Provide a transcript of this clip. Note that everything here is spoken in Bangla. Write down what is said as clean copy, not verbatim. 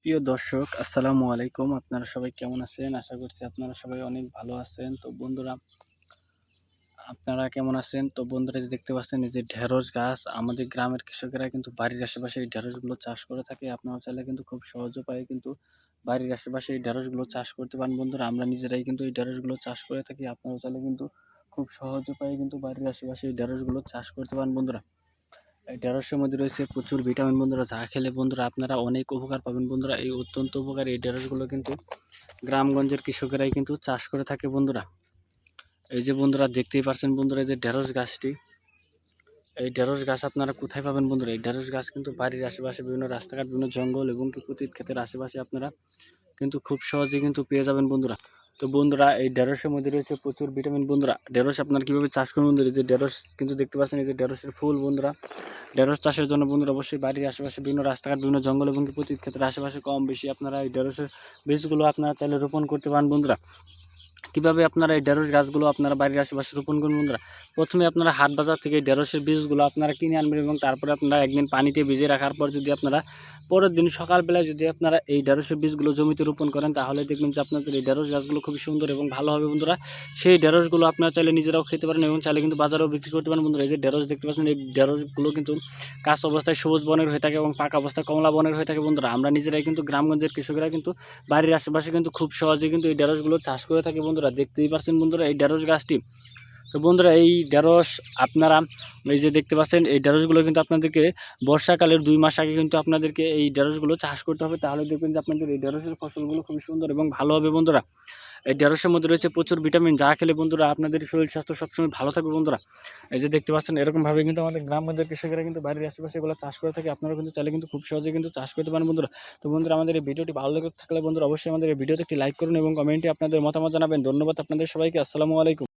প্রিয় দর্শক, আসসালামু আলাইকুম। আপনারা সবাই কেমন আছেন? আশা করছি আপনারা সবাই অনেক ভালো আছেন। তো বন্ধুরা, আপনারা কেমন আছেন? তো বন্ধুরা, যে দেখতে পাচ্ছেন এই যে ঢেঁড়স গাছ, আমাদের গ্রামের কৃষকেরা কিন্তু বাড়ির আশেপাশে এই ঢেঁড়সগুলো চাষ করে থাকে। আপনারা চাইলে কিন্তু খুব সহজ উপায়ে কিন্তু বাড়ির আশেপাশে এই ঢেঁড়সগুলো চাষ করতে পারেন বন্ধুরা। আমরা নিজেরাই কিন্তু এই ঢেঁড়সগুলো চাষ করে থাকি। আপনারা চাইলে কিন্তু খুব সহজ উপায়ে কিন্তু বাড়ির আশেপাশে এই ঢেঁড়সগুলো চাষ করতে পারেন বন্ধুরা। এই ঢেঁড়সের মধ্যে রয়েছে প্রচুর ভিটামিন বন্ধুরা, যা খেলে বন্ধুরা আপনারা অনেক উপকার পাবেন বন্ধুরা। এই অত্যন্ত উপকারী এই ঢেঁড়সগুলো কিন্তু গ্রামগঞ্জের কৃষকেরাই কিন্তু চাষ করে থাকে বন্ধুরা। এই যে বন্ধুরা দেখতেই পাচ্ছেন বন্ধুরা, এই যে ঢেঁড়স গাছটি, এই ঢেঁড়স গাছ আপনারা কোথায় পাবেন বন্ধুরা? এই ঢেঁড়স গাছ কিন্তু বাড়ির আশেপাশে বিভিন্ন রাস্তাঘাট, বিভিন্ন জঙ্গল এবং কি কুতির ক্ষেতের আশেপাশে আপনারা কিন্তু খুব সহজে কিন্তু পেয়ে যাবেন বন্ধুরা। তো বন্ধুরা, এই ঢেঁড়সের মধ্যে রয়েছে প্রচুর ভিটামিন বন্ধুরা। ঢেঁড়স আপনারা কীভাবে চাষ করবেন বন্ধুরা? যে ঢেঁড়স কিন্তু দেখতে পাচ্ছেন, এই যে ঢেঁড়সের ফুল বন্ধুরা। ঢেঁড়স চাষের জন্য বন্ধুরা অবশ্যই বাড়ির আশেপাশে বিভিন্ন রাস্তাঘাট, বিভিন্ন জঙ্গল এবং কুতির ক্ষেতের আশেপাশে কম বেশি আপনারা এই ঢেঁড়সের বীজগুলো আপনারা চাইলে রোপণ করতে পারেন বন্ধুরা। কীভাবে আপনারা এই ঢেঁড়স গাছগুলো আপনারা বাড়ির আশেপাশে রোপণ করুন বন্ধুরা? প্রথমে আপনারা হাট বাজার থেকে এই ঢেঁড়সের বীজগুলো আপনারা কিনে আনবেন এবং তারপরে আপনারা একদিন পানিতে ভিজিয়ে রাখার পর যদি আপনারা পরের দিন সকালবেলায় যদি আপনারা এই ঢেঁড়সের বীজগুলো জমিতে রোপণ করেন, তাহলে দেখবেন যে আপনাদের এই ঢেঁড়স গাছগুলো খুবই সুন্দর এবং ভালো হবে বন্ধুরা। সেই ঢেঁড়সগুলো আপনারা চাইলে নিজেরাও খেতে পারেন এবং চাইলে কিন্তু বাজারেও বিক্রি করতে পারেন বন্ধুরা। এই যে ঢেঁড়স দেখতে পাচ্ছেন, এই ঢেঁড়সগুলো কিন্তু কাঁচা অবস্থায় সবুজ বর্ণের হয়ে থাকে এবং পাকা অবস্থায় কমলা বর্ণের হয়ে থাকে বন্ধুরা। আমরা নিজেরাই কিন্তু গ্রামগঞ্জের কৃষকেরা কিন্তু বাড়ির আশেপাশে কিন্তু খুব সহজে কিন্তু এই ঢেঁড়সগুলো চাষ করে থাকে বন্ধুরা। দেখতেই পাচ্ছেন বন্ধুরা এই ঢেঁড়স গাছটি। তো বন্ধুরা, এই ঢেঁড়স আপনারা এই যে দেখতে পাচ্ছেন, এই ঢেঁড়সগুলো কিন্তু আপনাদেরকে বর্ষাকালের 2 মাস আগে কিন্তু আপনাদেরকে এই ঢেঁড়সগুলো চাষ করতে হবে। তাহলে দেখবেন যে আপনাদের এই ঢেঁড়সের ফসলগুলো খুবই সুন্দর এবং ভালো হবে বন্ধুরা। এই ঢেঁড়সের মধ্যে রয়েছে প্রচুর ভিটামিন, যা খেলে বন্ধুরা আপনাদের শরীর স্বাস্থ্য সবসময় ভালো থাকবে বন্ধুরা। এই যে দেখতে পাচ্ছেন, এরকমভাবে কিন্তু আমাদের গ্রামগঞ্জের কৃষকেরা কিন্তু বাড়ির আশেপাশে এগুলো চাষ করে থাকে। আপনারা কিন্তু চাইলে কিন্তু খুব সহজে কিন্তু চাষ করতে পারেন বন্ধুরা। তো বন্ধুরা, আমাদের এই ভিডিওটি ভালো লেগে থাকলে বন্ধুরা অবশ্যই আমাদের এই ভিডিওতে একটি লাইক করুন এবং কমেন্টে আপনাদের মতামত জানাবেন। ধন্যবাদ আপনাদের সবাইকে। আসসালামু আলাইকুম।